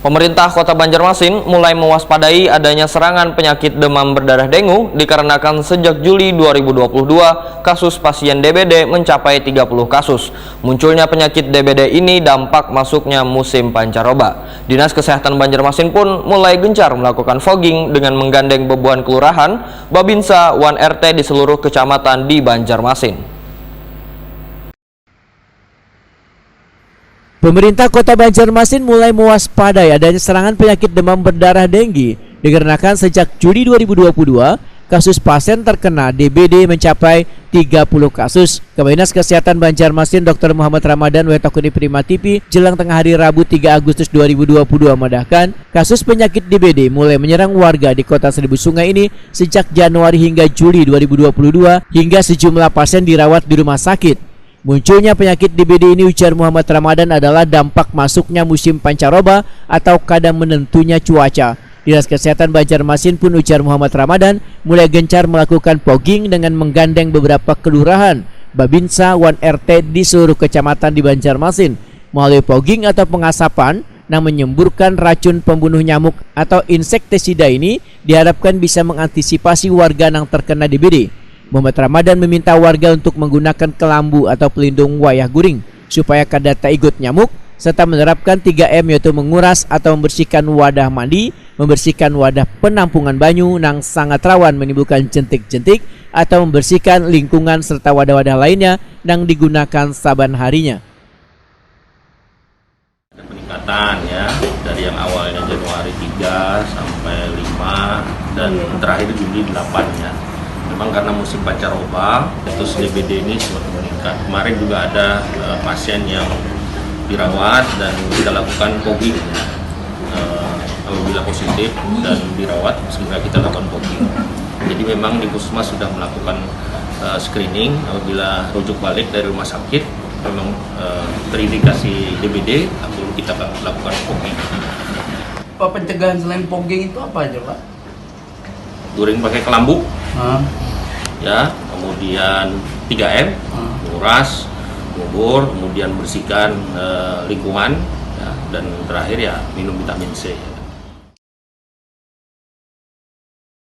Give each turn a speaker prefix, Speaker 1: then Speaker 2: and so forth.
Speaker 1: Pemerintah Kota Banjarmasin mulai mewaspadai adanya serangan penyakit demam berdarah dengue dikarenakan sejak Juli 2022 kasus pasien DBD mencapai 30 kasus. Munculnya penyakit DBD ini dampak masuknya musim pancaroba. Dinas Kesehatan Banjarmasin pun mulai gencar melakukan fogging dengan menggandeng bebuan kelurahan, Babinsa, 1RT di seluruh kecamatan di Banjarmasin.
Speaker 2: Pemerintah Kota Banjarmasin mulai mewaspadai adanya serangan penyakit demam berdarah dengue dikarenakan sejak Juli 2022 kasus pasien terkena DBD mencapai 30 kasus. Kepala Dinas Kesehatan Banjarmasin Dr. Muhammad Ramadan Wetokuni Prima TV jelang tengah hari Rabu 3 Agustus 2022 menambahkan kasus penyakit DBD mulai menyerang warga di Kota Seribu Sungai ini sejak Januari hingga Juli 2022 hingga sejumlah pasien dirawat di rumah sakit. Munculnya penyakit DBD ini, ujar Muhammad Ramadan, adalah dampak masuknya musim pancaroba atau kadang menentunya cuaca. Dinas Kesehatan Banjarmasin pun, ujar Muhammad Ramadan, mulai gencar melakukan fogging dengan menggandeng beberapa kelurahan, Babinsa, 1RT di seluruh kecamatan di Banjarmasin. Melalui fogging atau pengasapan yang menyemburkan racun pembunuh nyamuk atau insektisida ini diharapkan bisa mengantisipasi warga yang terkena DBD. Muhammad Ramadan meminta warga untuk menggunakan kelambu atau pelindung wayah guring supaya kada tak ikut nyamuk, serta menerapkan 3M, yaitu menguras atau membersihkan wadah mandi, membersihkan wadah penampungan banyu yang sangat rawan menimbulkan jentik-jentik, atau membersihkan lingkungan serta wadah-wadah lainnya yang digunakan saban harinya.
Speaker 3: Ada peningkatan ya, dari yang awalnya Januari 3 sampai 5 dan terakhir Juli 8 ya. Memang karena musim pancaroba, status DBD ini semakin meningkat. Kemarin juga ada pasien yang dirawat dan kita lakukan fogging. Apabila positif dan dirawat, segera kita lakukan fogging. Jadi memang di Puskesmas sudah melakukan screening. Apabila rujuk balik dari rumah sakit, memang terindikasi DBD, lalu kita akan lakukan fogging.
Speaker 4: Pak, pencegahan selain fogging itu apa aja, Pak?
Speaker 3: Guring pakai kelambu, ya, kemudian 3M, nguras, bubur, kemudian bersihkan lingkungan, ya, dan terakhir ya minum vitamin C.